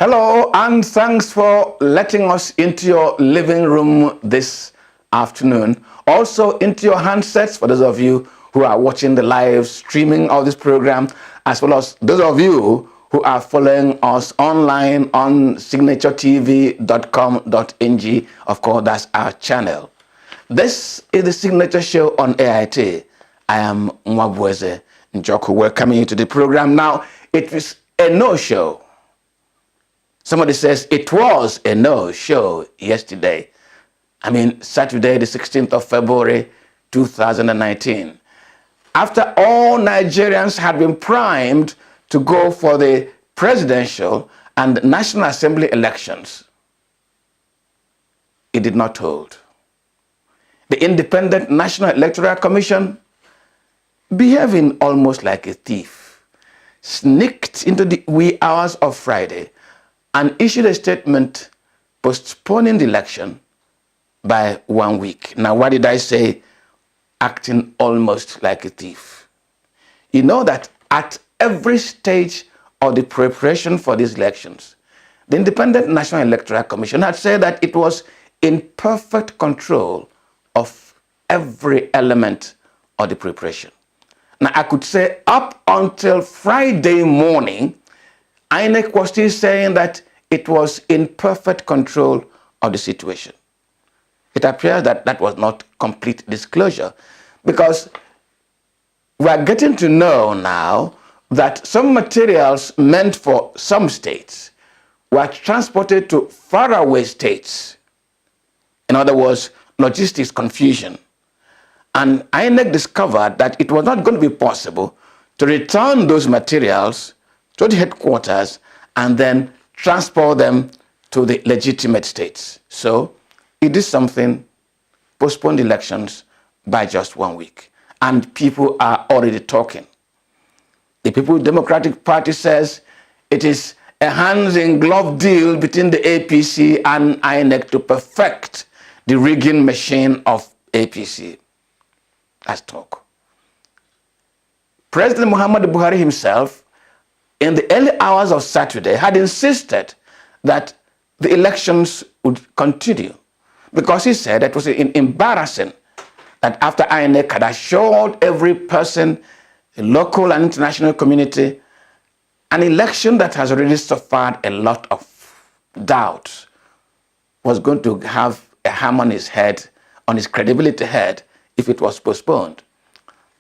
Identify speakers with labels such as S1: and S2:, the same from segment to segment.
S1: Hello, and thanks for letting us into your living room this afternoon. Also into your handsets for those of you who are watching the live streaming of this program, as well as those of you who are following us online on signaturetv.com.ng. Of course, that's our channel. This is the Signature Show on AIT. I am Mwabweze Njoku, welcoming you to the program. Now, it is a no-show. Somebody says it was a no-show yesterday. I mean, Saturday, the 16th of February, 2019. After all Nigerians had been primed to go for the presidential and National Assembly elections, it did not hold. The Independent National Electoral Commission, behaving almost like a thief, sneaked into the wee hours of Friday and issued a statement postponing the election by 1 week. Now, why did I say acting almost like a thief? You know that at every stage of the preparation for these elections, the Independent National Electoral Commission had said that it was in perfect control of every element of the preparation. Now, I could say up until Friday morning, INEC was still saying that it was in perfect control of the situation. It appears that that was not complete disclosure, because we are getting to know now that some materials meant for some states were transported to faraway states. In other words, logistics confusion. And INEC discovered that it was not going to be possible to return those materials to the headquarters and then transport them to the legitimate states. So it did something, postponed elections by just 1 week. And people are already talking. The People's Democratic Party says it is a hands-in-glove deal between the APC and INEC to perfect the rigging machine of APC. That's talk. President Muhammadu Buhari himself, in the early hours of Saturday, had insisted that the elections would continue, because he said it was embarrassing that after INEC had assured every person, the local and international community, an election that has already suffered a lot of doubts was going to have a hammer on his head, on his credibility head, if it was postponed.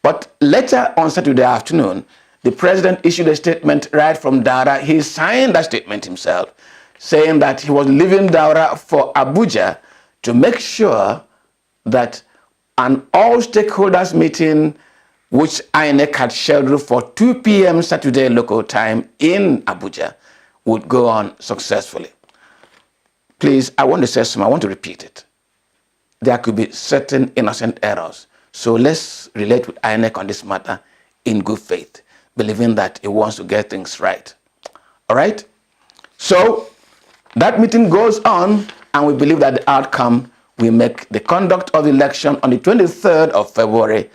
S1: But later on Saturday afternoon, the president issued a statement right from Daura. He signed that statement himself, saying that he was leaving Daura for Abuja to make sure that an all stakeholders meeting, which INEC had scheduled for 2 p.m. Saturday local time in Abuja, would go on successfully. Please, I want to say something. I want to repeat it. There could be certain innocent errors. So let's relate with INEC on this matter in good faith, believing that it wants to get things right. All right? So that meeting goes on, and we believe that the outcome will make the conduct of the election on the 23rd of February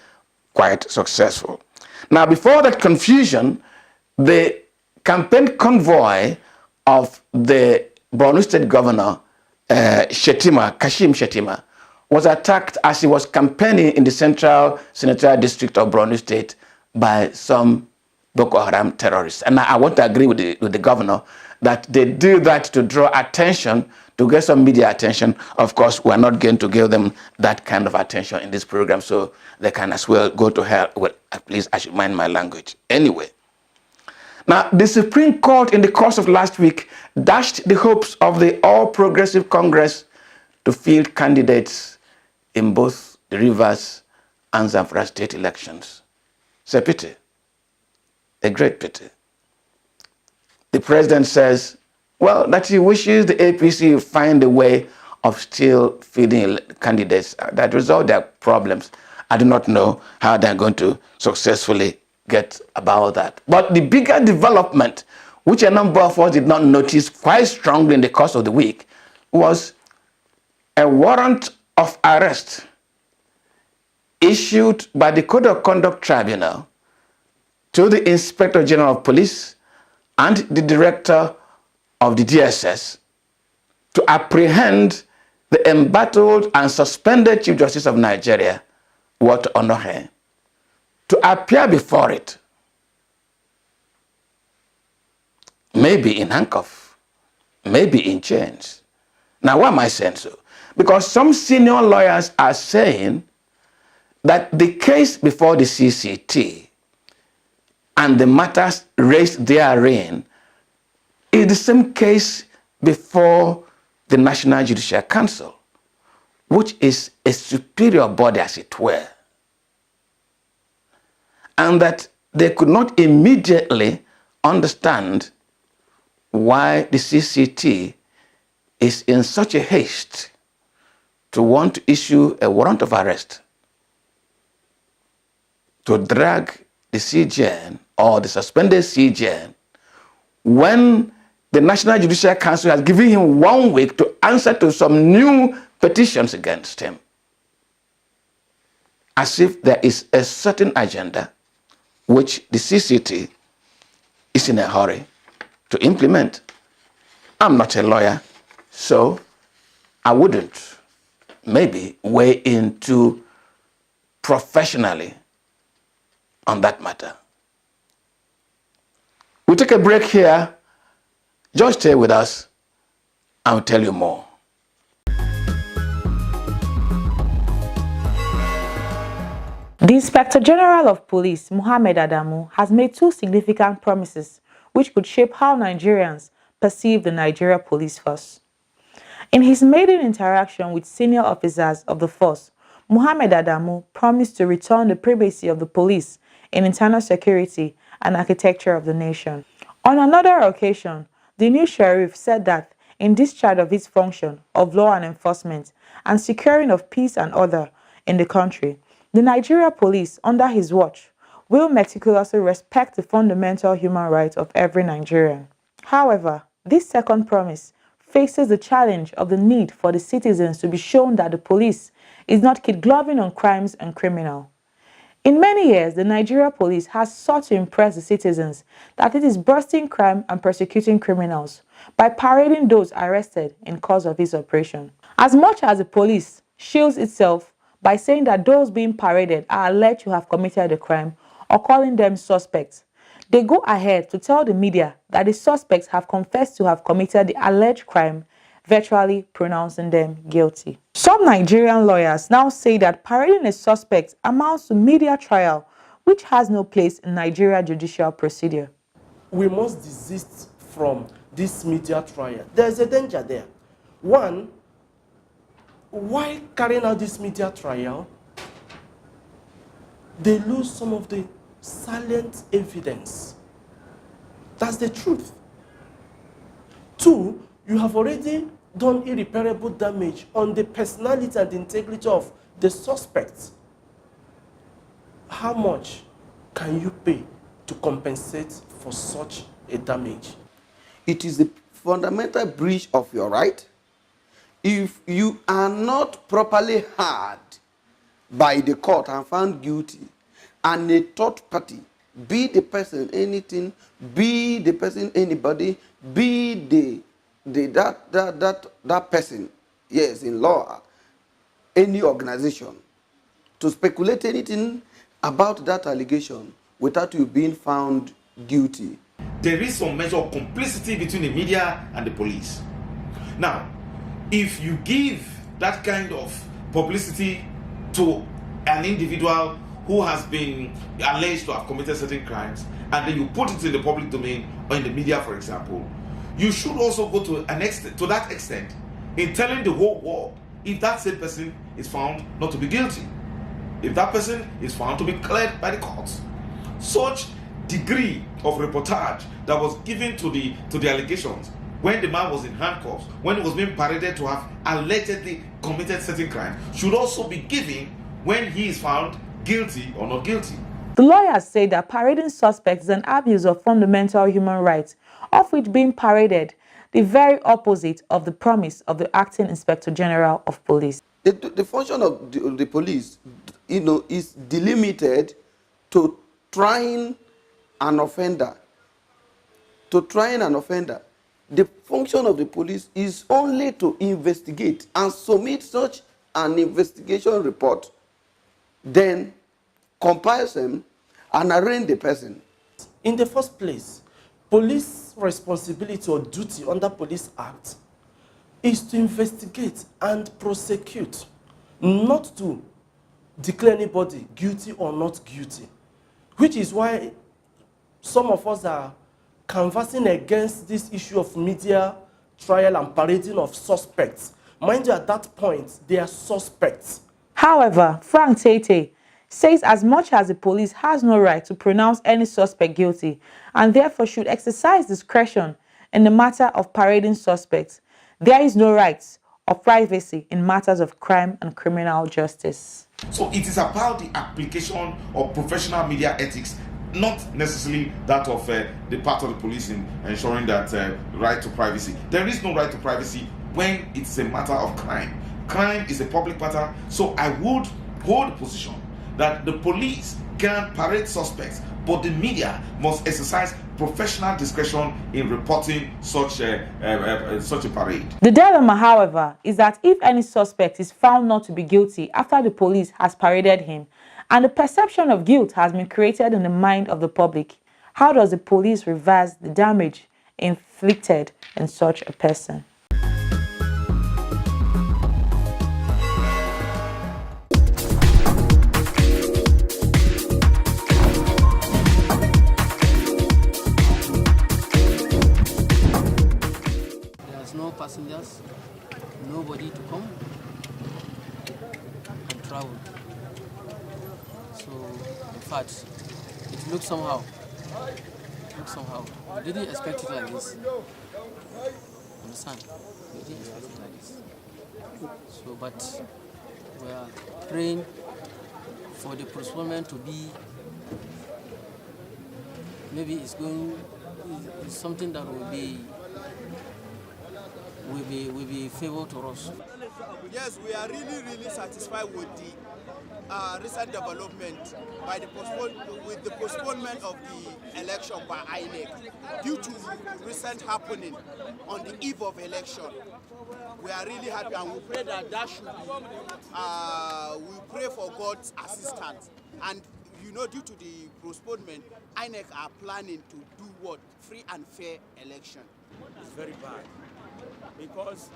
S1: quite successful. Now, before that confusion, the campaign convoy of the Borno State Governor, Kashim Shettima, was attacked as he was campaigning in the Central Senatorial District of Borno State by some Boko Haram terrorists. And I want to agree with the governor that they do that to draw attention, to get some media attention. Of course, we're not going to give them that kind of attention in this program, so they can as well go to hell. Well, at least I should mind my language. Anyway. Now, the Supreme Court in the course of last week dashed the hopes of the All Progressive Congress to field candidates in both the Rivers and Zamfara state elections. It's a pity, a great pity. The president says, well, that he wishes the APC will find a way of still feeding candidates that resolve their problems. I do not know how they're going to successfully get about that. But the bigger development, which a number of us did not notice quite strongly in the course of the week, was a warrant of arrest issued by the Code of Conduct Tribunal to the Inspector General of Police and the Director of the DSS to apprehend the embattled and suspended Chief Justice of Nigeria, Walter Onohe, to appear before it, maybe in handcuffs, maybe in chains. Now, why am I saying so? Because some senior lawyers are saying that the case before the CCT and the matters raised therein is the same case before the National Judicial Council, which is a superior body, as it were, and that they could not immediately understand why the CCT is in such a haste to want to issue a warrant of arrest to drag the CJN or the suspended CJN when the National Judicial Council has given him 1 week to answer to some new petitions against him. As if there is a certain agenda which the CCT is in a hurry to implement. I'm not a lawyer, so I wouldn't maybe weigh in too professionally on that matter. We'll take a break here. Just stay with us. I'll tell you more.
S2: The Inspector General of Police, Mohammed Adamu, has made 2 significant promises which could shape how Nigerians perceive the Nigeria Police Force. In his maiden interaction with senior officers of the force, Mohammed Adamu promised to return the primacy of the police in internal security and architecture of the nation. On another occasion, the new sheriff said that in discharge of his function of law and enforcement and securing of peace and order in the country, the Nigeria police, under his watch, will meticulously respect the fundamental human rights of every Nigerian. However, this second promise faces the challenge of the need for the citizens to be shown that the police is not kid-gloving on crimes and criminals. In many years, the Nigeria police has sought to impress the citizens that it is busting crime and persecuting criminals by parading those arrested in course of its operation. As much as the police shields itself by saying that those being paraded are alleged to have committed a crime or calling them suspects, they go ahead to tell the media that the suspects have confessed to have committed the alleged crime, virtually pronouncing them guilty. Some Nigerian lawyers now say that parading a suspect amounts to media trial, which has no place in Nigeria judicial procedure.
S3: We must desist from this media trial. There's a danger there. One, while carrying out this media trial, they lose some of the salient evidence. That's the truth. Two, you have already done irreparable damage on the personality and integrity of the suspects. How much can you pay to compensate for such a damage?
S4: It is the fundamental breach of your right. If you are not properly heard by the court and found guilty, and a third party, be the person anything, be the person anybody, be that person, yes, in law, any organization, to speculate anything about that allegation without you being found guilty.
S5: There is some measure of complicity between the media and the police. Now, if you give that kind of publicity to an individual who has been alleged to have committed certain crimes, and then you put it in the public domain or in the media, for example, you should also go to that extent in telling the whole world if that same person is found not to be guilty, if that person is found to be cleared by the courts. Such degree of reportage that was given to the allegations when the man was in handcuffs, when he was being paraded to have allegedly committed certain crimes, should also be given when he is found guilty or not guilty.
S2: The lawyers say that parading suspects is an abuse of fundamental human rights, of which being paraded the very opposite of the promise of the acting Inspector General of Police.
S4: The function of the police, is delimited to trying an offender. The function of the police is only to investigate and submit such an investigation report, then compile them and arraign the person.
S3: In the first place, police responsibility or duty under Police Act is to investigate and prosecute, not to declare anybody guilty or not guilty, which is why some of us are canvassing against this issue of media trial and parading of suspects. Mind you, at that point, they are suspects.
S2: However, Frank Tete says as much as the police has no right to pronounce any suspect guilty and therefore should exercise discretion in the matter of parading suspects, there is no right of privacy in matters of crime and criminal justice.
S5: So it is about the application of professional media ethics, not necessarily that of the part of the police in ensuring that right to privacy. There is no right to privacy when it's a matter of crime. Crime is a public matter, so I would hold the position that the police can parade suspects, but the media must exercise professional discretion in reporting such a parade.
S2: The dilemma, however, is that if any suspect is found not to be guilty after the police has paraded him, and the perception of guilt has been created in the mind of the public, how does the police reverse the damage inflicted in such a person?
S6: There's no passengers, nobody to come and travel. So, in fact, it looks somehow. We didn't expect it like this. Understand? We didn't expect it like this. So, but we are praying for the postponement to be, maybe it's something that will be favor to us.
S7: Yes, we are really satisfied with the recent development with the postponement of the election by INEC due to recent happening on the eve of election. We are really happy, and we pray that should be. We pray for God's assistance, and due to the postponement, INEC are planning to do what? Free and fair election.
S8: It's very bad because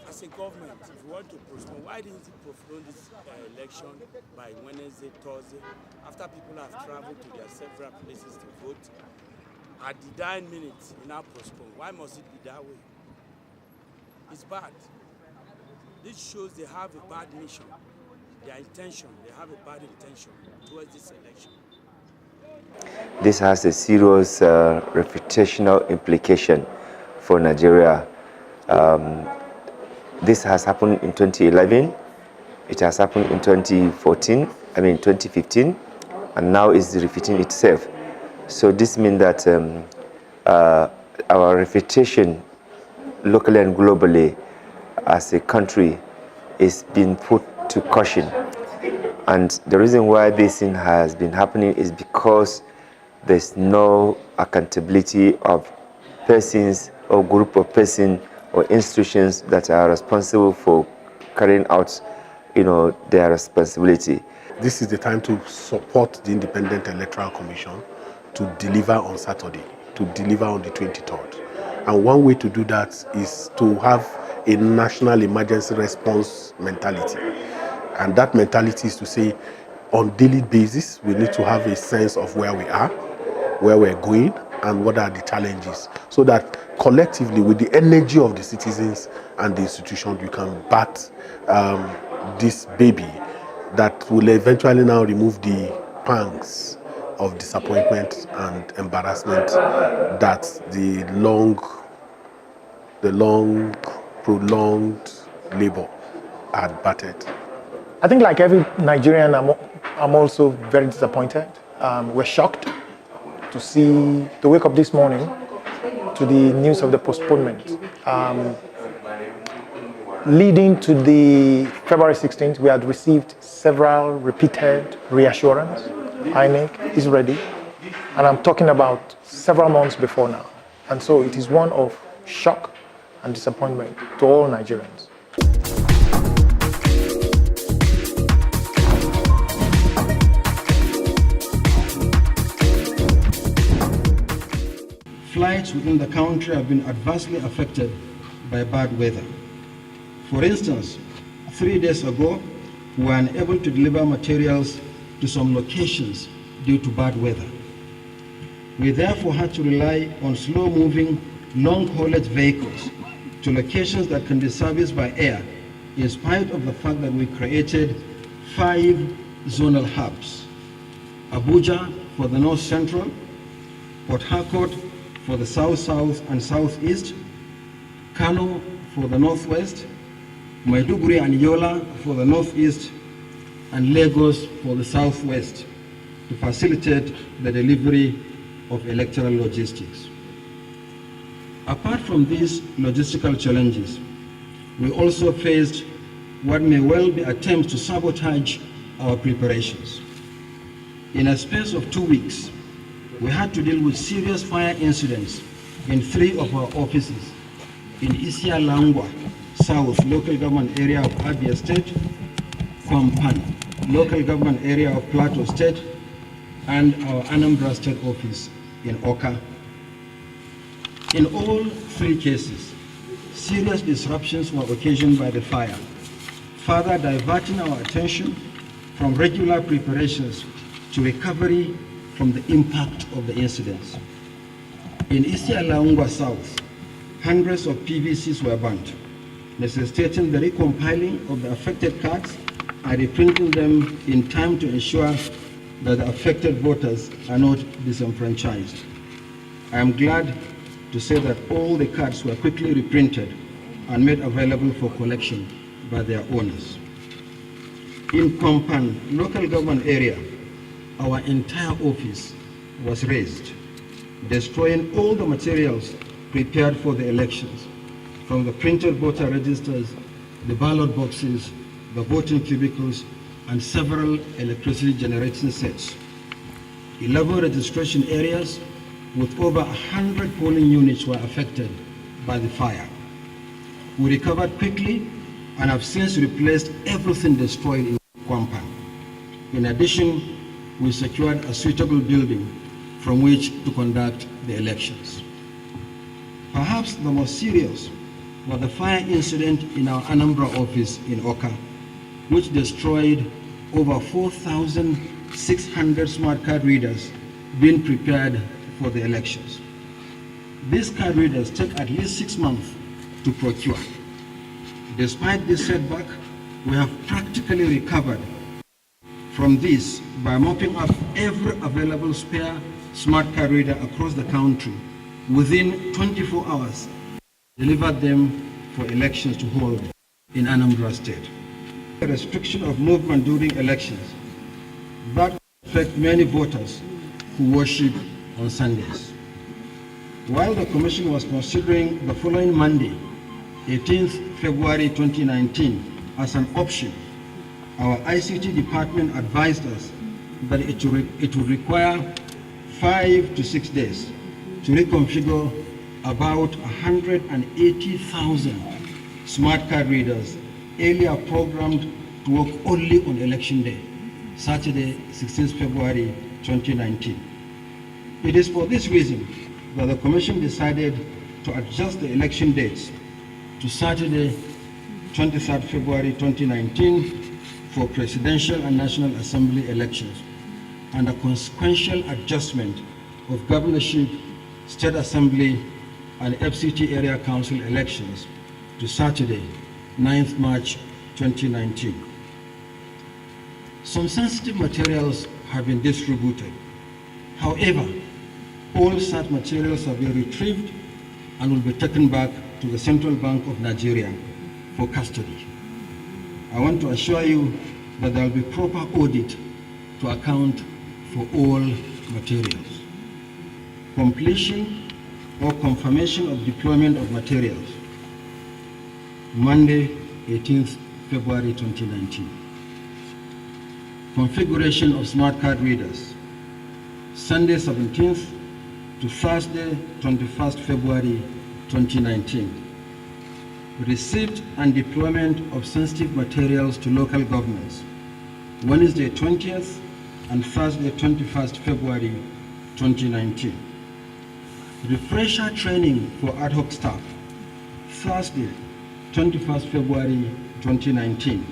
S8: as a government, if you want to postpone, why didn't you postpone this election by Wednesday, Thursday, after people have traveled to their several places to vote? At the dying minute, you now postpone. Why must it be that way? It's bad. This shows they have a bad mission. Their intention, they have a bad intention towards this election.
S9: This has a serious reputational implication for Nigeria. This has happened in 2011, it has happened in 2015, and now it's repeating itself. So this means that our reputation locally and globally as a country is being put to caution. And the reason why this thing has been happening is because there's no accountability of persons or group of persons or institutions that are responsible for carrying out, their responsibility.
S10: This is the time to support the Independent Electoral Commission to deliver on Saturday, to deliver on the 23rd. And one way to do that is to have a national emergency response mentality. And that mentality is to say, on daily basis, we need to have a sense of where we are, where we're going, and what are the challenges, so that collectively, with the energy of the citizens and the institution, you can bat this baby that will eventually now remove the pangs of disappointment and embarrassment that the long, prolonged labor had battered.
S11: I think like every Nigerian, I'm also very disappointed. We're shocked to wake up this morning to the news of the postponement. Leading to the February 16th, we had received several repeated reassurance. INEC is ready, and I'm talking about several months before now. And so it is one of shock and disappointment to all Nigerians.
S12: Flights within the country have been adversely affected by bad weather. For instance, 3 days ago, we were unable to deliver materials to some locations due to bad weather. We therefore had to rely on slow-moving, long-haulage vehicles to locations that can be serviced by air, in spite of the fact that we created 5 zonal hubs: Abuja for the North Central, Port Harcourt for the South-South and Southeast, Kano for the Northwest, Maiduguri and Yola for the Northeast, and Lagos for the Southwest, to facilitate the delivery of electoral logistics. Apart from these logistical challenges, we also faced what may well be attempts to sabotage our preparations. In a space of 2 weeks, we had to deal with serious fire incidents in 3 of our offices in Isia Langwa South local government area of Abia State, Kwampan local government area of Plateau State, and our Anambra State office in Oka. In all 3 cases, serious disruptions were occasioned by the fire, further diverting our attention from regular preparations to recovery from the impact of the incidents. In Isia Laungwa South, hundreds of PVCs were burnt, necessitating the recompiling of the affected cards and reprinting them in time to ensure that the affected voters are not disenfranchised. I am glad to say that all the cards were quickly reprinted and made available for collection by their owners. In Kwampan local government area, our entire office was razed, destroying all the materials prepared for the elections, from the printed voter registers, the ballot boxes, the voting cubicles, and several electricity generating sets. 11 registration areas with over 100 polling units were affected by the fire. We recovered quickly and have since replaced everything destroyed in Kwampan. In addition, we secured a suitable building from which to conduct the elections. Perhaps the most serious was the fire incident in our Anambra office in Oka, which destroyed over 4,600 smart card readers being prepared for the elections. These card readers take at least 6 months to procure. Despite this setback, we have practically recovered from this by mopping up every available spare smart card reader across the country within 24 hours, delivered them for elections to hold in Anambra State. The restriction of movement during elections that affect many voters who worship on Sundays. While the Commission was considering the following Monday, 18th February 2019, as an option, our ICT department advised us that it would require 5 to 6 days to reconfigure about 180,000 smart card readers earlier programmed to work only on election day, Saturday, 16th February 2019. It is for this reason that the Commission decided to adjust the election dates to Saturday, 23rd February 2019 for presidential and National Assembly elections, and a consequential adjustment of governorship, state assembly, and FCT area council elections to Saturday, 9th March 2019. Some sensitive materials have been distributed. However, all such materials have been retrieved and will be taken back to the Central Bank of Nigeria for custody. I want to assure you that there will be proper audit to account for all materials. Completion or confirmation of deployment of materials, Monday, 18th February 2019. Configuration of smart card readers, Sunday 17th to Thursday 21st February 2019. Receipt and deployment of sensitive materials to local governments, Wednesday 20th and Thursday 21st February 2019. Refresher training for ad hoc staff, Thursday 21st February 2019.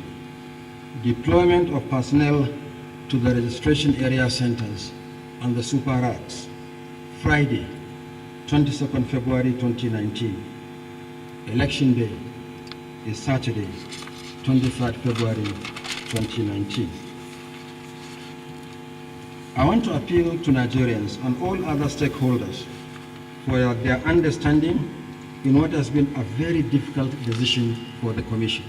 S12: Deployment of personnel to the registration area centers and the super racks, Friday 22nd February 2019. Election day is Saturday 23rd February 2019. I want to appeal to Nigerians and all other stakeholders for their understanding in what has been a very difficult decision for the Commission.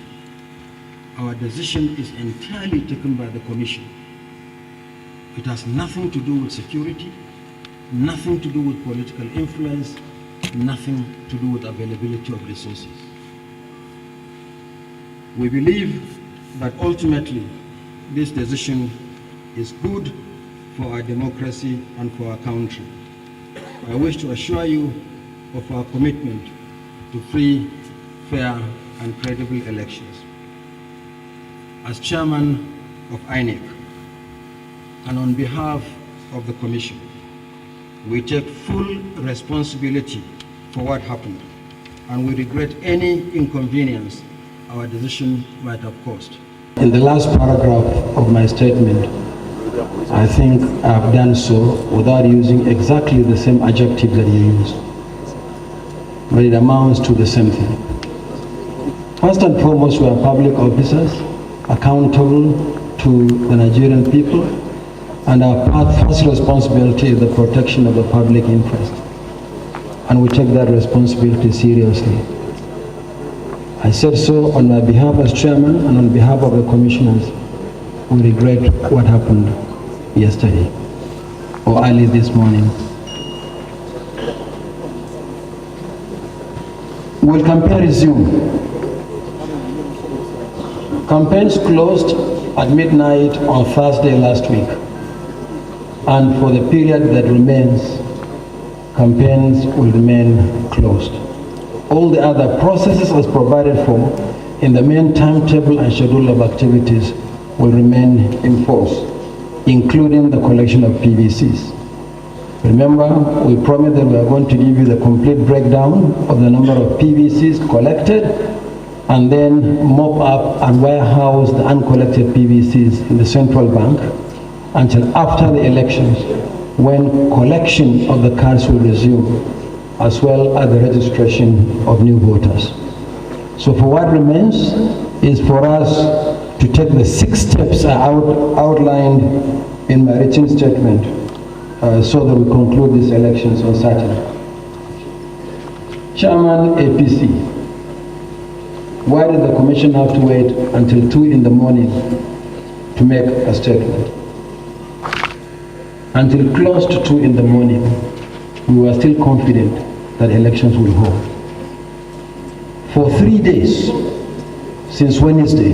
S12: Our decision is entirely taken by the Commission. It has nothing to do with security, nothing to do with political influence, nothing to do with availability of resources. We believe that ultimately this decision is good for our democracy and for our country. I wish to assure you of our commitment to free, fair, and credible elections. As chairman of INEC, and on behalf of the Commission, we take full responsibility for what happened, and we regret any inconvenience our decision might have caused.
S13: In the last paragraph of my statement, I think I've done so without using exactly the same adjective that you used, but it amounts to the same thing. First and foremost, we are public officers accountable to the Nigerian people, and our first responsibility is the protection of the public interest, and we take that responsibility seriously. I said so on my behalf as chairman and on behalf of the commissioners. We regret what happened yesterday or early this morning. Will campaign resume? Campaigns closed at midnight on Thursday last week, and for the period that remains, campaigns will remain closed. All the other processes as provided for in the main timetable and schedule of activities will remain in force, including the collection of PVCs. Remember, we promised that we are going to give you the complete breakdown of the number of PVCs collected, and then mop up and warehouse the uncollected PVCs in the central bank until after the elections, when collection of the cards will resume, as well as the registration of new voters. So for what remains is for us to take the 6 steps I outlined in my written statement so that we conclude these elections on Saturday. Chairman APC, why did the commission have to wait until 2 in the morning to make a statement? Until close to 2 in the morning, we were still confident that elections will hold. For 3 days, since Wednesday,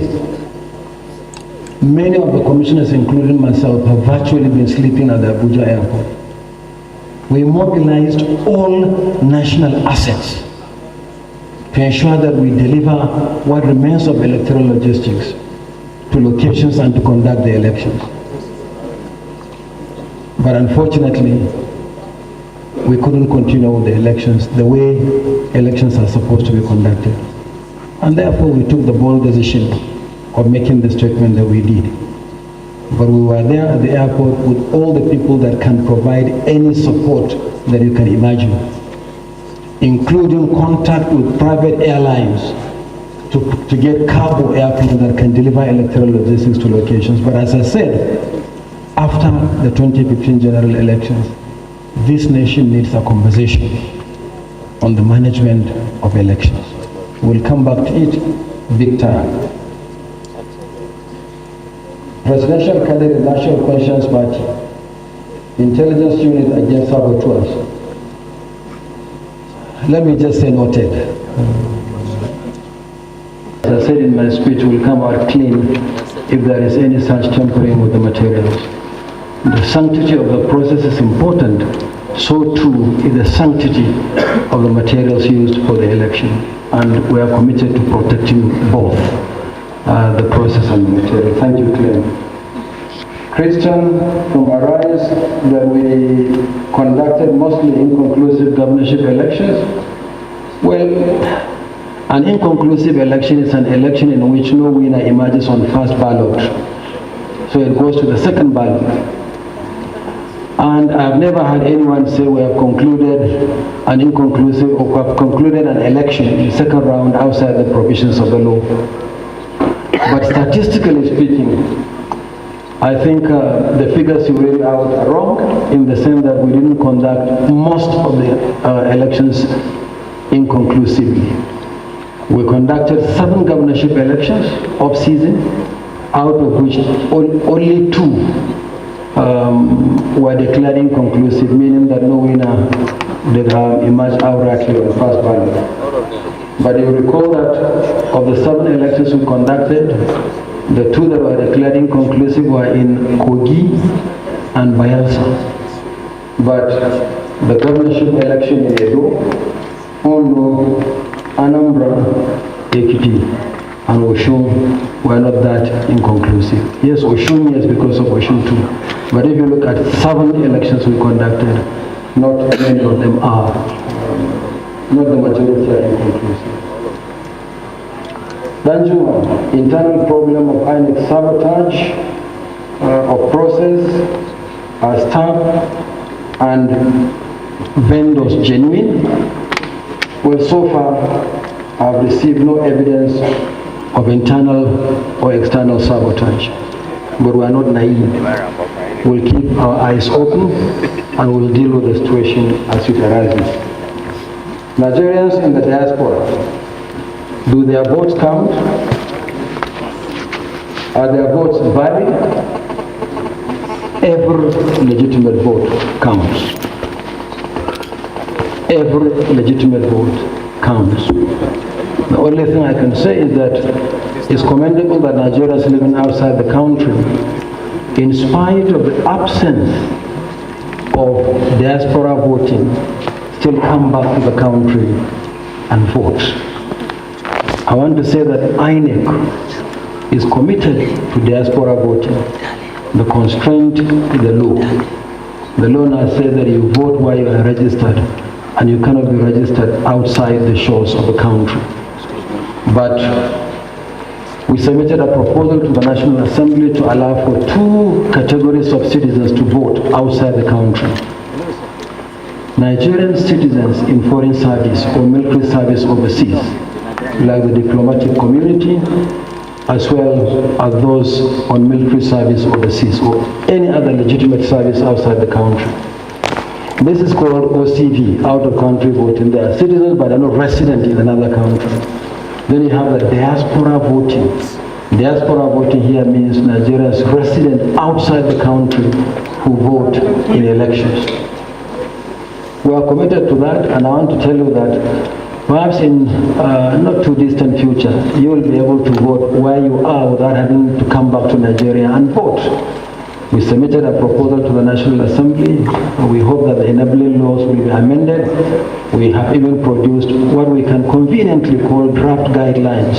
S13: many of the commissioners, including myself, have virtually been sleeping at the Abuja airport. We mobilized all national assets to ensure that we deliver what remains of electoral logistics to locations and to conduct the elections. But unfortunately, we couldn't continue with the elections the way elections are supposed to be conducted. And therefore, we took the bold decision of making the statement that we did. But we were there at the airport with all the people that can provide any support that you can imagine, including contact with private airlines to get cargo airplanes that can deliver electoral logistics to locations. But as I said, after the 2015 general elections, this nation needs a conversation on the management of elections. We'll come back to it big time. Presidential candidate National Conscience Party, intelligence unit against saboteurs. Let me just say noted. As I said in my speech, we'll come out clean if there is any such tampering with the materials. The sanctity of the process is important so too is the sanctity of the materials used for the election. And we are committed to protecting both the process and the material. Thank you, Claire. Christian from Arise, that we conducted mostly inconclusive governorship elections. Well, an inconclusive election is an election in which no winner emerges on first ballot. So it goes to the second ballot. And I've never had anyone say we have concluded an inconclusive or we have concluded an election in the second round outside the provisions of the law. But statistically speaking, I think the figures you read out are wrong in the sense that we didn't conduct most of the elections inconclusively. We conducted 7 governorship elections off-season, out of which only 2 were declared inconclusive, meaning that no winner did emerge outrightly on the first ballot. But you recall that of the 7 elections we conducted, the 2 that were declared inconclusive were in Kogi and Bayelsa. But the governorship election in Edo, Ondo, Anambra, Ekiti, and Oshun were not that inconclusive. Yes, Oshun, yes, because of Oshun too. But if you look at 7 elections we conducted, not many of them are. Not the majority are inconclusive. Danjuma, internal problem of INEC sabotage of process, staff and vendors genuine. Well, so far I've received no evidence of internal or external sabotage, but we are not naive. We'll keep our eyes open and we'll deal with the situation as it arises. Nigerians in the diaspora, do their votes count? Are their votes valid? Every legitimate vote counts. Every legitimate vote counts. The only thing I can say is that it's commendable that Nigerians living outside the country, in spite of the absence of diaspora voting, still come back to the country and vote. I want to say that INEC is committed to diaspora voting. The constraint is the law. The law now says that you vote while you are registered and you cannot be registered outside the shores of the country. But we submitted a proposal to the National Assembly to allow for 2 categories of citizens to vote outside the country. Nigerian citizens in foreign service or military service overseas, like the diplomatic community, as well as those on military service overseas or any other legitimate service outside the country. This is called OCV, out-of-country voting. They are citizens but are not resident in another country. Then you have the diaspora voting. Diaspora voting here means Nigerians resident outside the country who vote in elections. We are committed to that, and I want to tell you that perhaps in not too distant future, you will be able to vote where you are without having to come back to Nigeria and vote. We submitted a proposal to the National Assembly. We hope that the enabling laws will be amended. We have even produced what we can conveniently call draft guidelines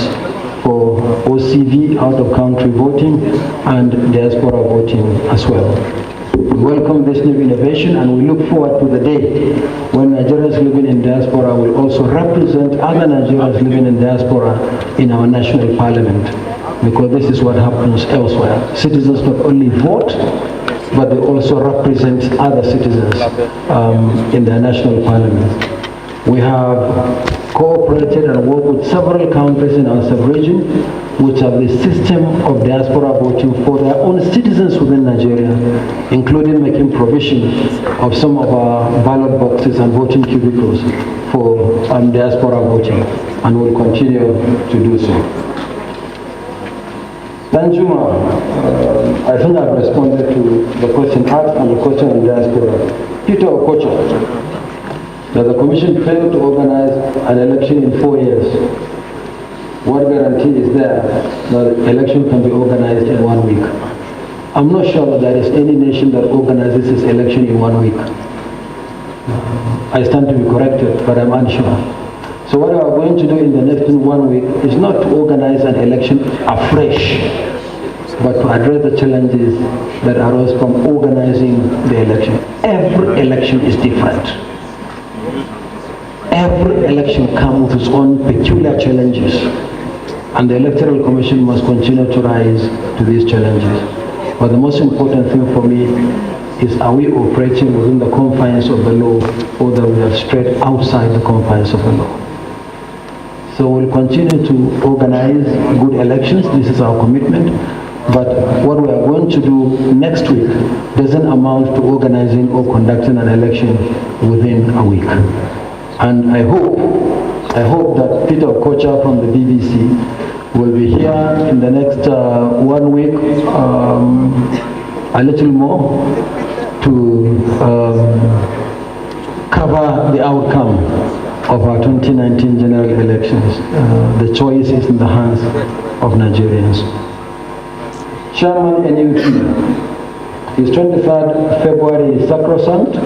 S13: for OCV, out-of-country voting, and diaspora voting as well. We welcome this new innovation and we look forward to the day when Nigerians living in diaspora will also represent other Nigerians living in diaspora in our national parliament, because this is what happens elsewhere. Citizens not only vote, but they also represent other citizens in their national parliament. We have cooperated and worked with several countries in our sub-region which have the system of diaspora voting for their own citizens within Nigeria, including making provision of some of our ballot boxes and voting cubicles for diaspora voting, and will continue to do so. Danjuma, I think I've responded to the question asked and the question on diaspora. Peter Okocha, that the Commission failed to organize an election in 4 years. What guarantee is there that the election can be organized in 1 week? I'm not sure that there is any nation that organizes its election in 1 week. I stand to be corrected, but I'm unsure. So what we are going to do in the next 1 week is not to organize an election afresh, but to address the challenges that arose from organizing the election. Every election is different. Every election comes with its own peculiar challenges, and the Electoral Commission must continue to rise to these challenges. But the most important thing for me is, are we operating within the confines of the law, or that we are straight outside the confines of the law? So we'll continue to organize good elections. This is our commitment. But what we are going to do next week doesn't amount to organizing or conducting an election within a week. And I hope that Peter Okocha from the BBC will be here in the next 1 week, a little more, to cover the outcome of our 2019 general elections. The choice is in the hands of Nigerians. Chairman NUT, his 23rd February is sacrosanct.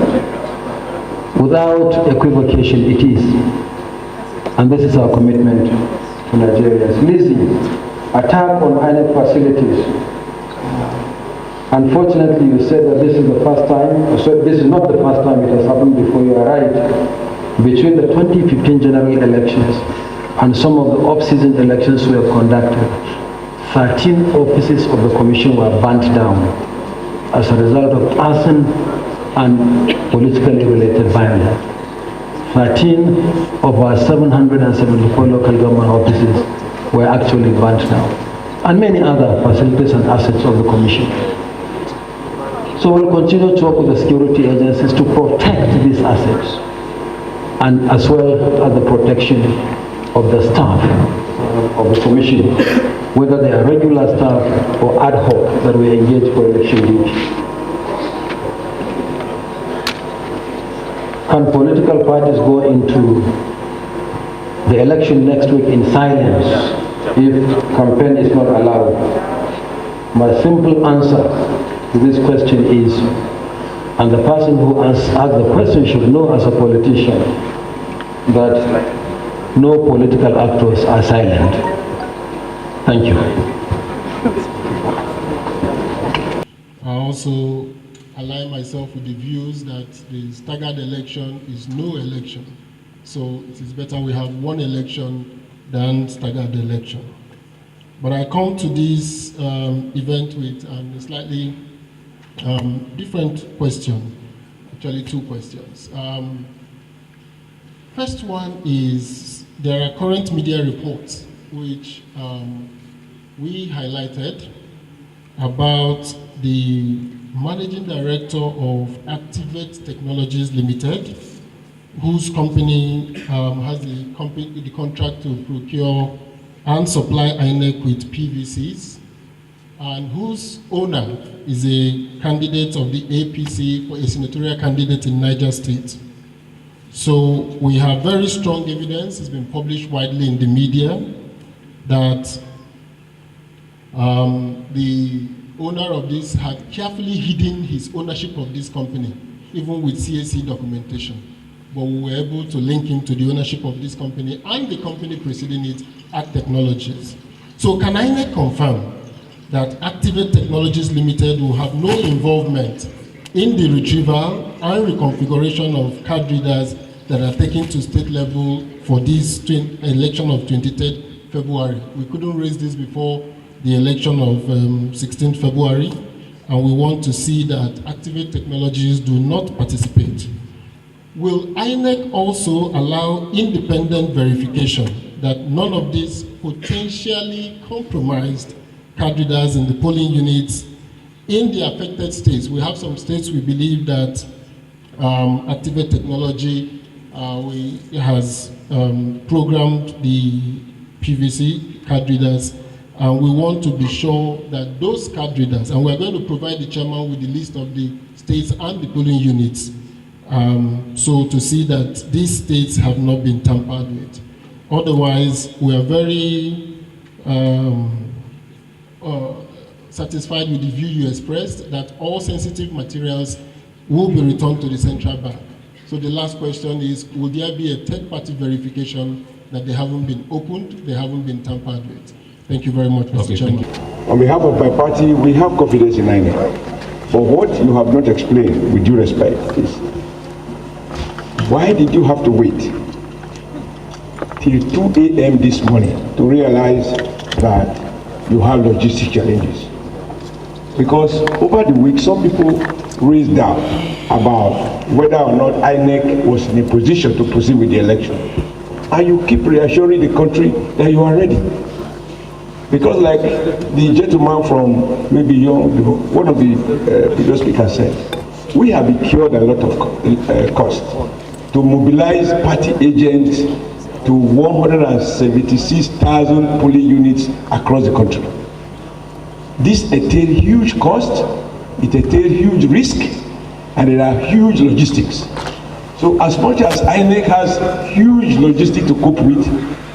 S13: Without equivocation, it is. And this is our commitment to Nigerians. Lizzie, attack on INEC facilities. Unfortunately, you said that this is the first time, so this is not the first time it has happened before. You are right. Between the 2015 general elections and some of the off-season elections we have conducted, 13 offices of the Commission were burnt down as a result of arson and politically related violence. 13 of our 774 local government offices were actually burnt down, and many other facilities and assets of the Commission. So we'll continue to work with the security agencies to protect these assets, and as well as the protection of the staff of the Commission, whether they are regular staff or ad hoc that we engage for election duty. Can political parties go into the election next week in silence if campaign is not allowed? My simple answer to this question is, and the person who asked the question should know as a politician, that no political actors are silent. Thank you.
S14: I also align myself with the views that the staggered election is no election. So it is better we have one election than staggered election. But I come to this event with a slightly different question, actually two questions. First one is, there are current media reports which we highlighted about the managing director of Activate Technologies Limited, whose company has the contract to procure and supply INEC with PVCs, and whose owner is a candidate of the APC, for a senatorial candidate in Niger State. So we have very strong evidence, it's been published widely in the media, that the owner of this had carefully hidden his ownership of this company, even with CAC documentation. But we were able to link him to the ownership of this company and the company preceding it, Act Technologies. So can INEC confirm that Activate Technologies Limited will have no involvement in the retrieval and reconfiguration of card readers that are taken to state level for this election of 23rd February? We couldn't raise this before the election of 16th February, and we want to see that Activate Technologies do not participate. Will INEC also allow independent verification that none of these potentially compromised card readers in the polling units in the affected states? We have some states we believe that Activate Technology has programmed the PVC card readers, and we want to be sure that those card readers, and we're going to provide the chairman with the list of the states and the polling units, so to see that these states have not been tampered with. Otherwise, we are very satisfied with the view you expressed that all sensitive materials will be returned to the central bank. So the last question is, will there be a third-party verification that they haven't been opened, they haven't been tampered with? Thank you very much, Mr. Chairman.
S15: On behalf of my party, we have confidence in INEC. But what you have not explained, with due respect, is why did you have to wait till 2 a.m. this morning to realize that you have logistic challenges? Because over the week, some people raised doubt about whether or not INEC was in a position to proceed with the election. And you keep reassuring the country that you are ready. Because like the gentleman from maybe one of the previous speakers said, we have incurred a lot of cost to mobilize party agents to 176,000 polling units across the country. This entails huge cost, it entails huge risk, and there are huge logistics. So as much as INEC has huge logistics to cope with,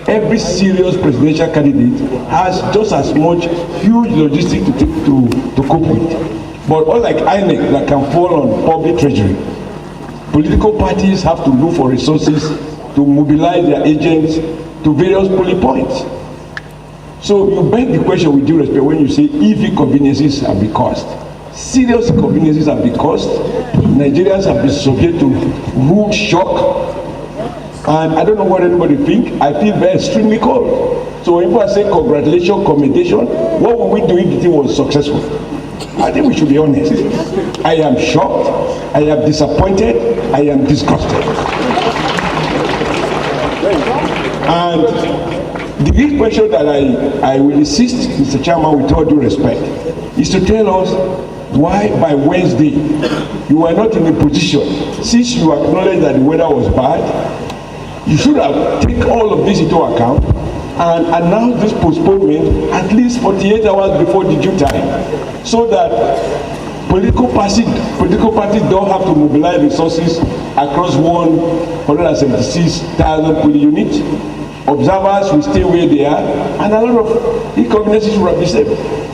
S15: every serious presidential candidate has just as much huge logistics to cope with. But unlike INEC that can fall on public treasury, political parties have to look for resources to mobilize their agents to various polling points. So you beg the question with due respect when you say if inconveniences have been caused. Serious inconveniences have been caused. Nigerians have been subject to rude shock. And I don't know what anybody think. I feel very extremely cold. So when people say congratulations, commendation, what would we do if the thing was successful? I think we should be honest. I am shocked, I am disappointed, I am disgusted. And the big question that I will insist, Mr. Chairman, with all due respect, is to tell us why by Wednesday you were not in a position, since you acknowledged that the weather was bad, you should have taken all of this into account and announced this postponement at least 48 hours before the due time, so that political parties don't have to mobilize resources across 176,000 polling units. Observers will stay where they are, and a lot of inconveniences will be saved.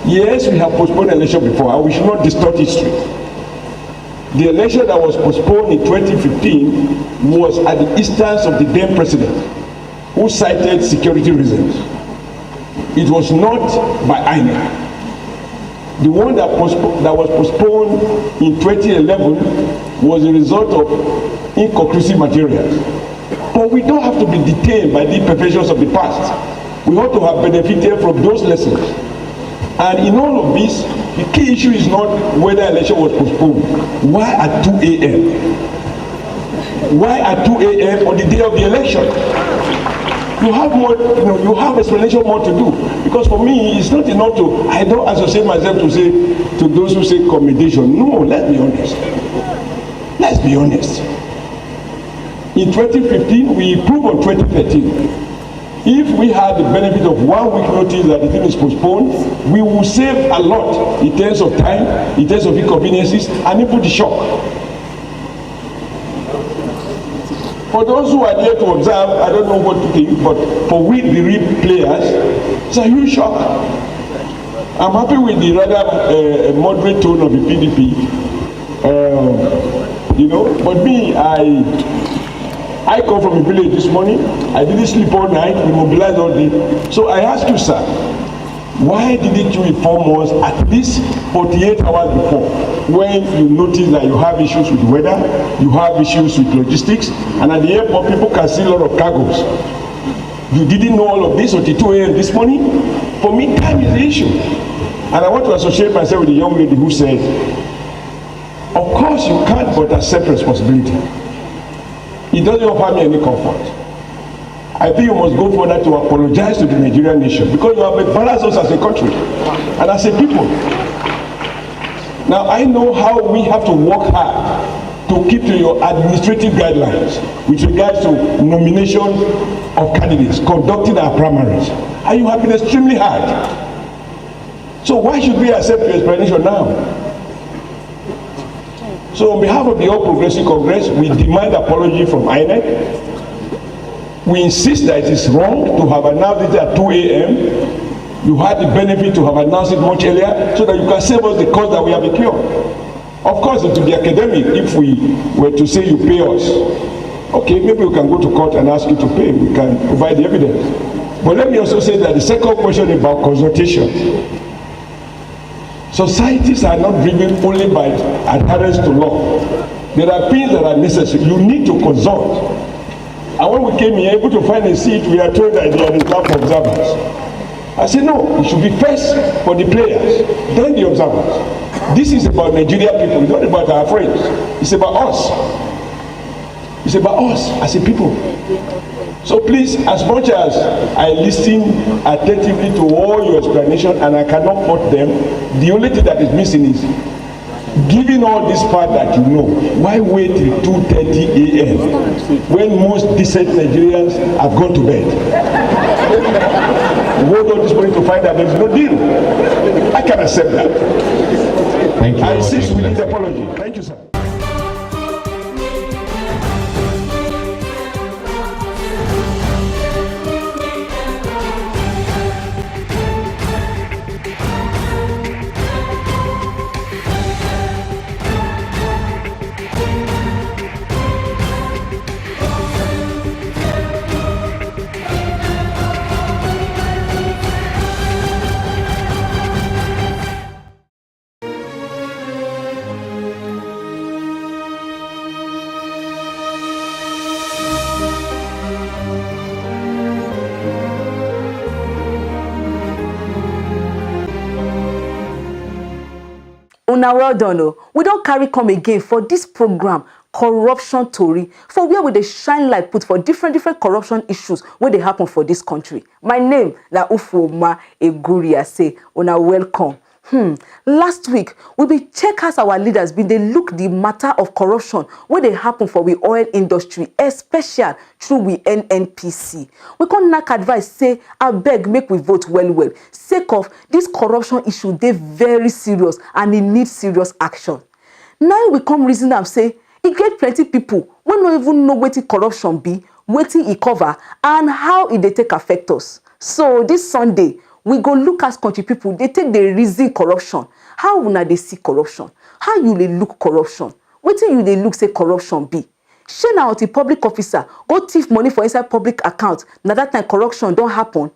S15: Yes, we have postponed election before, and we should not distort history. The election that was postponed in 2015 was at the instance of the then president, who cited security reasons. It was not by INEC. The one that was postponed in 2011 was a result of inconclusive materials. But we don't have to be detained by the imperfections of the past. We ought to have benefited from those lessons. And in all of this, the key issue is not whether election was postponed. Why at 2 a.m.? Why at 2 a.m. on the day of the election? You have more, you have explanation more to do. Because for me, it's not enough to, I don't associate myself to say, to those who say commendation. No, let's be honest. Let's be honest. In 2015, we improved on 2013. If we had the benefit of 1 week notice that the thing is postponed, we will save a lot in terms of time, in terms of inconveniences, and even the shock. For those who are there to observe, I don't know what to think, but for we, the real players, it's a huge shock. I'm happy with the rather moderate tone of the PDP, but me, I come from a village this morning. I didn't sleep all night. We mobilized all day. So I ask you, sir, why didn't you inform us at least 48 hours before, when you notice that you have issues with weather, you have issues with logistics, and at the airport people can see a lot of cargos? You didn't know all of this until 2 a.m. this morning? For me, time is the issue. And I want to associate myself with the young lady who said, of course you can't but accept responsibility. It doesn't offer me any comfort. I think you must go further to apologize to the Nigerian nation, because you have embarrassed us as a country and as a people. Now I know how we have to work hard to keep to your administrative guidelines with regards to nomination of candidates, conducting our primaries, and you have been extremely hard. So why should we accept your explanation now? So on behalf of the All Progressive Congress, we demand apology from INEC. We insist that it is wrong to have announced it at 2 a.m. You had the benefit to have announced it much earlier so that you can save us the cost that we have incurred. Of course, it would be academic if we were to say you pay us. Okay, maybe we can go to court and ask you to pay. We can provide the evidence. But let me also say that the second question about consultation. Societies are not driven only by adherence to law. There are things that are necessary. You need to consult. And when we came here, able to find a seat, we are told that they are reserved for observers. I said, no, it should be first for the players, then the observers. This is about Nigeria people, it's not about our friends. It's about us. It's about us as a people. So please, as much as I listen attentively to all your explanations and I cannot quote them, the only thing that is missing is, given all this part that you know, why wait till 2:30 a.m. when most decent Nigerians have gone to bed? Hold on this morning to find out there is no deal. I can accept that.
S16: Thank you.
S15: I insist we need apology. Thank you, sir.
S2: Una well done. Oh. We don't carry come again for this program, Corruption Tori, for where we dey shine light put for different corruption issues where they happen for this country. My name na Ufoma Eguria say, una welcome. Last week, we be check as our leaders been they look the matter of corruption where they happen for we oil industry, especially through we NNPC. We can't knock advice say, I beg make we vote well. Sake of this corruption issue, they very serious and it needs serious action. Now we come reason am say, it get plenty people we no even know what corruption be, wetin e cover, and how it they take affect us. So this Sunday, we go look as country people, they take the reason corruption. How una they see corruption? How you they look corruption? Wetin you they look say corruption be? Shey na until public officer go thief money for inside public account, na that time corruption don't happen.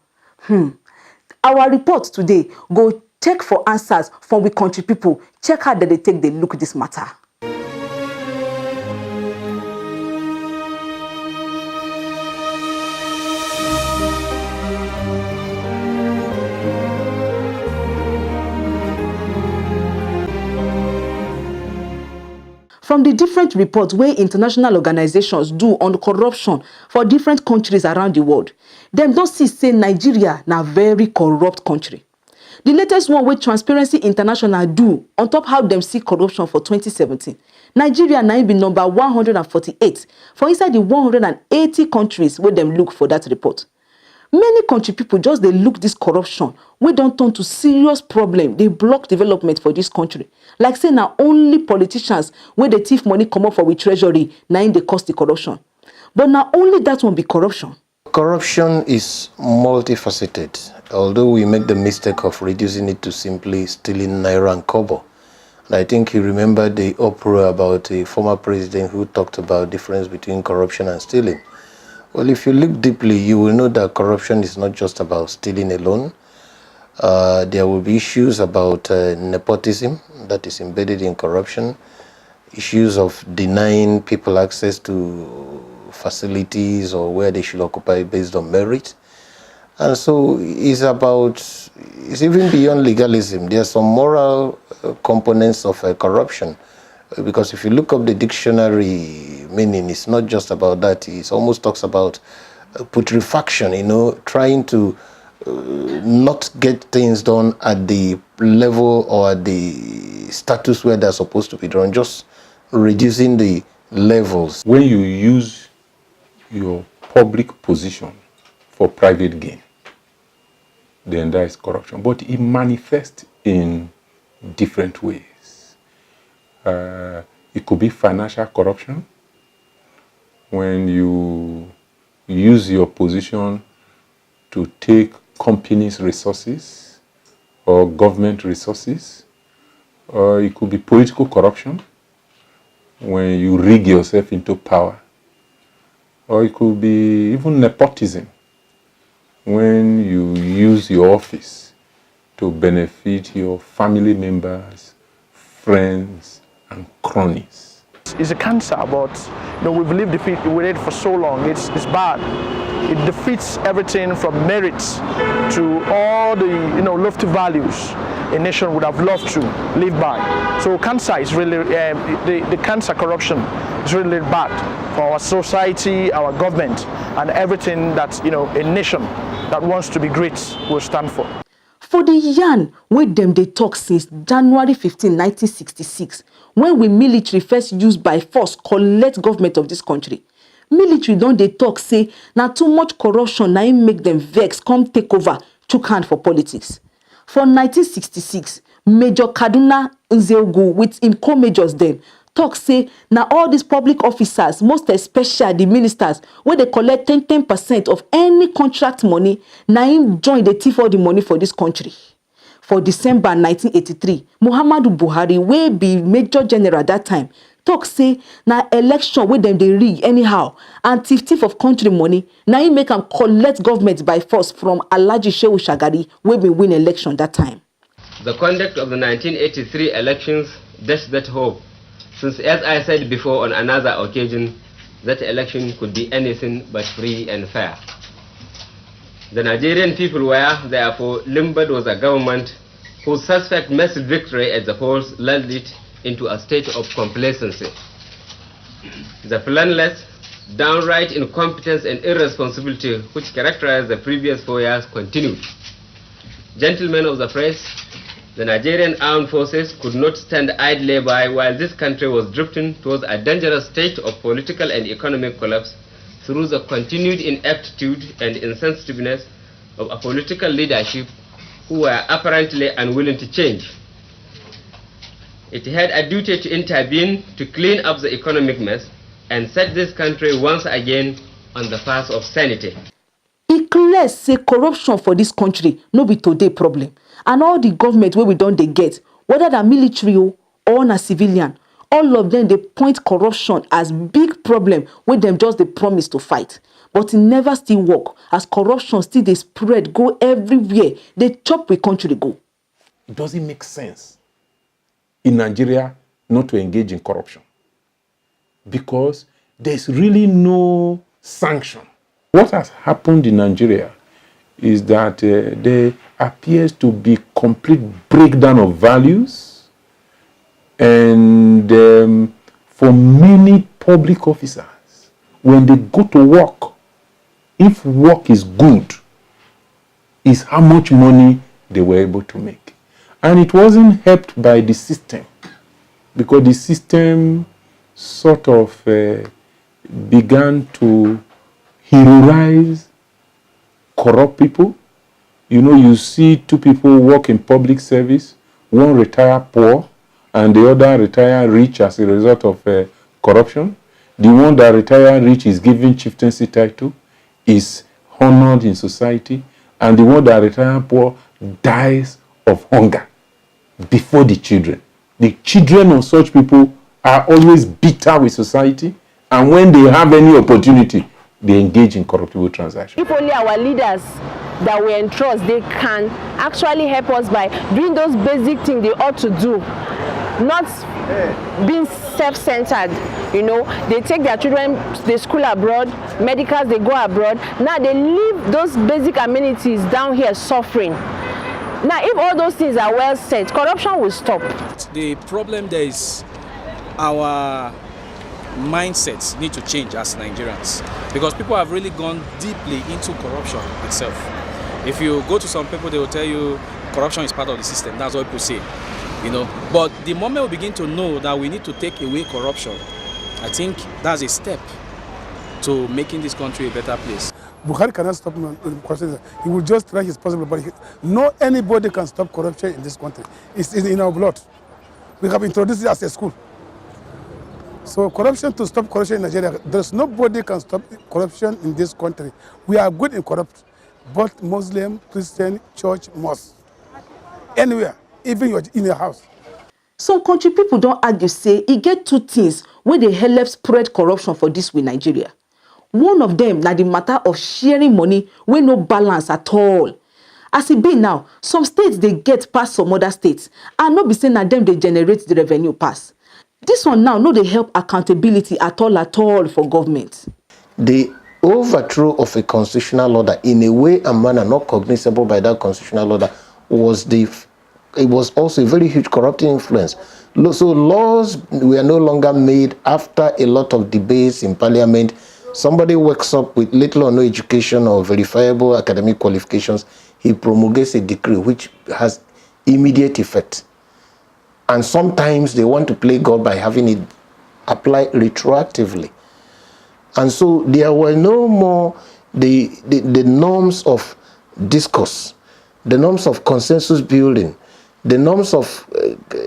S2: Our report today go check for answers from we country people. Check how they take the look this matter. From the different reports where international organizations do on corruption for different countries around the world, them don't see say Nigeria na very corrupt country. The latest one where Transparency International do on top how them see corruption for 2017, Nigeria now be number 148 for inside the 180 countries where them look for that report. Many country people just they look this corruption we don't turn to serious problem. They block development for this country. Like say now only politicians where the thief money come up for with treasury now in the cost the corruption. But now only that won't be corruption.
S17: Corruption is multifaceted, although we make the mistake of reducing it to simply stealing naira and kobo. And I think you remember the uproar about a former president who talked about difference between corruption and stealing. Well, if you look deeply, you will know that corruption is not just about stealing alone. There will be issues about nepotism that is embedded in corruption, issues of denying people access to facilities or where they should occupy based on merit. And so it's even beyond legalism. There are some moral components of corruption. Because if you look up the dictionary meaning, it's not just about that. It almost talks about putrefaction, trying to not get things done at the level or at the status where they're supposed to be done, just reducing the levels.
S16: When you use your public position for private gain, then that is corruption. But it manifests in different ways. It could be financial corruption, when you use your position to take companies' resources or government resources, or it could be political corruption when you rig yourself into power, or it could be even nepotism when you use your office to benefit your family members, friends, and cronies.
S18: It's a cancer, but we've lived with it for so long. It's bad. It defeats everything from merits to all the lofty values a nation would have loved to live by. So cancer is really the cancer corruption is really bad for our society, our government, and everything that a nation that wants to be great will stand for.
S2: For the yarn wey dem dey talk since January 15, 1966, when we military first used by force collect government of this country, military don dey talk say na too much corruption na im make dem vex come take over chook hand for politics. For 1966, Major Kaduna Nzeogwu with im co-majors dem talk say na all these public officers, most especially the ministers, wey dey collect 10% of any contract money, na im join dey thief all the money for this country. For December 1983, Muhammadu Buhari, wey be Major General that time, talk say na election wey dem dey rig anyhow and thief of country money na im make am collect government by force from Alhaji Shehu Shagari, wey bin win election that time.
S19: The conduct of the 1983 elections dashed that hope, since as I said before on another occasion, that election could be anything but free and fair. The Nigerian people were therefore limbered with a government whose suspect massive victory at the polls lulled it into a state of complacency. The planless, downright incompetence and irresponsibility which characterized the previous 4 years continued. Gentlemen of the press, the Nigerian armed forces could not stand idly by while this country was drifting towards a dangerous state of political and economic collapse through the continued ineptitude and insensitiveness of a political leadership who were apparently unwilling to change. It had a duty to intervene to clean up the economic mess and set this country once again on the path of sanity.
S2: E clear say corruption for this country no be today problem, and all the government wey we don dey get, whether na military or na civilian, all of them dey point corruption as big problem wey dem just dey promise to fight, but e never still work as corruption still dey spread go everywhere, dey chop we country go.
S16: It doesn't make sense in Nigeria not to engage in corruption because there's really no sanction. What has happened in Nigeria is that there appears to be complete breakdown of values, and for many public officers, when they go to work, if work is good, is how much money they were able to make. And it wasn't helped by the system, because the system sort of began to heroize corrupt people. You see two people work in public service, one retire poor and the other retire rich as a result of corruption. The one that retire rich is given chieftaincy title, is honored in society, and the one that retire poor dies of hunger before the children. The children of such people are always bitter with society, and when they have any opportunity, they engage in corruptible transactions.
S20: If only our leaders that we entrust, they can actually help us by doing those basic things they ought to do, not being self-centered. They take their children, they school abroad, medicals, they go abroad. Now they leave those basic amenities down here suffering. Now, if all those things are well set, corruption will stop.
S21: The problem there is our mindsets need to change as Nigerians, because people have really gone deeply into corruption itself. If you go to some people, they will tell you corruption is part of the system. That's what people say, But the moment we begin to know that we need to take away corruption, I think that's a step to making this country a better place.
S22: Buhari cannot stop corruption. He will just try his possible, but no anybody can stop corruption in this country. It's in our blood. We have introduced it as a school. So corruption, to stop corruption in Nigeria, there's nobody can stop corruption in this country. We are good in corrupt, both Muslim, Christian, church, mosque, anywhere, even in your house.
S2: Some country people don't argue say e get two things where they help spread corruption for this with Nigeria. One of them na the matter of sharing money wey no balance at all. As e be now, some states they get pass some other states and no be say na them they generate the revenue pass. This one now no dey help accountability at all for government.
S17: The overthrow of a constitutional order in a way and manner not cognizable by that constitutional order it was also a very huge corrupting influence. So laws were no longer made after a lot of debates in parliament. Somebody wakes up with little or no education or verifiable academic qualifications, he promulgates a decree which has immediate effect. And sometimes they want to play God by having it applied retroactively. And so there were no more the norms of discourse, the norms of consensus building, the norms of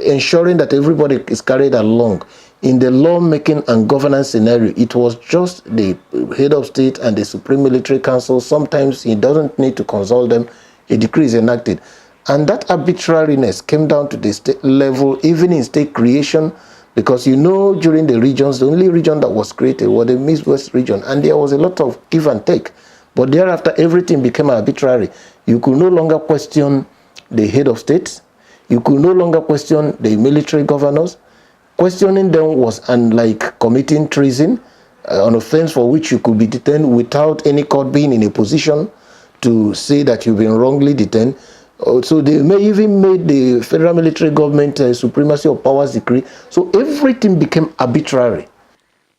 S17: ensuring that everybody is carried along. In the lawmaking and governance scenario, it was just the head of state and the Supreme Military Council. Sometimes he doesn't need to consult them. A decree is enacted. And that arbitrariness came down to the state level, even in state creation, because during the regions, the only region that was created was the Midwest region, and there was a lot of give and take. But thereafter, everything became arbitrary. You could no longer question the head of state. You could no longer question the military governors. Questioning them was unlike committing treason, an offense for which you could be detained without any court being in a position to say that you've been wrongly detained. So they even made the federal military government supremacy of powers decree. So everything became arbitrary.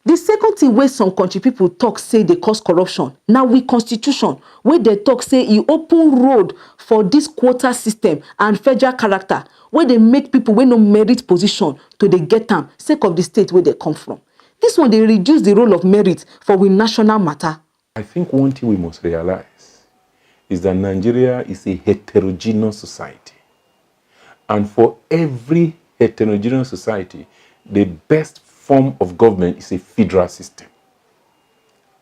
S2: The second thing where some country people talk say they cause corruption. Now we constitution where they talk say e open road for this quota system and federal character where they make people wey no merit position to they get them sake of the state where they come from. This one they reduce the role of merit for we national matter.
S16: I think one thing we must realize is that Nigeria is a heterogeneous society. And for every heterogeneous society, the best form of government is a federal system.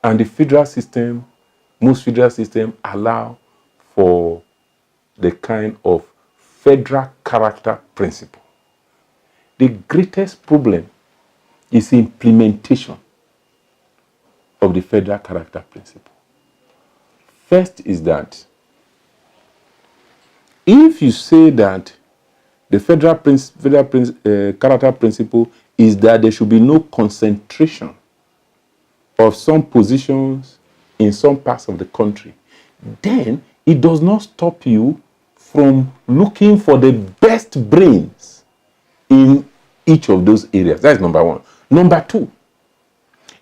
S16: And the federal system, most federal systems allow for the kind of federal character principle. The greatest problem is implementation of the federal character principle. First is that if you say that the federal character principle is that there should be no concentration of some positions in some parts of the country, then it does not stop you from looking for the best brains in each of those areas. That is number one. Number two,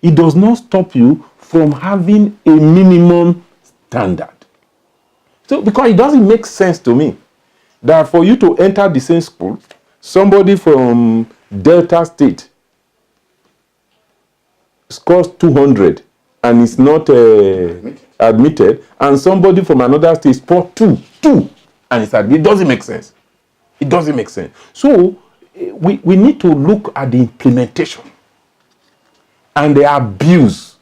S16: it does not stop you from having a minimum standard. So, because it doesn't make sense to me that for you to enter the same school, somebody from Delta State scores 200 and is not admitted, and somebody from another state scores 2 and it's admitted. It doesn't make sense. It doesn't make sense. So we need to look at the implementation and the abuse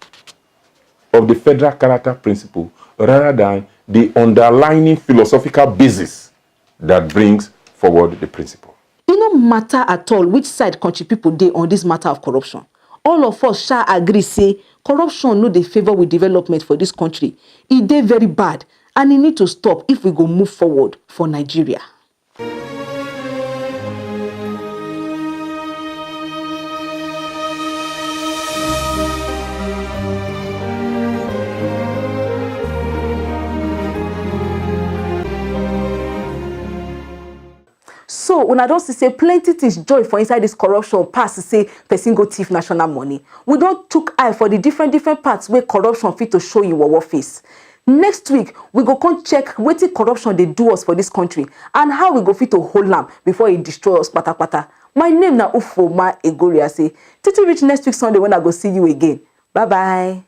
S16: of the federal character principle rather than the underlying philosophical basis that brings forward the principle.
S2: It no matter at all which side country people dey on this matter of corruption. All of us shall agree say corruption no dey favor with development for this country. It dey very bad and it need to stop if we go move forward for Nigeria. So when I don't say plenty things joy for inside this corruption pass to say person go thief national money. We don't took eye for the different parts where corruption fit to show you our face. Next week, we go come check wetin corruption they do us for this country and how we go fit to hold them before it destroy us pata. My name na Ufoma Egoria say. Till reach next week Sunday when I go see you again. Bye bye.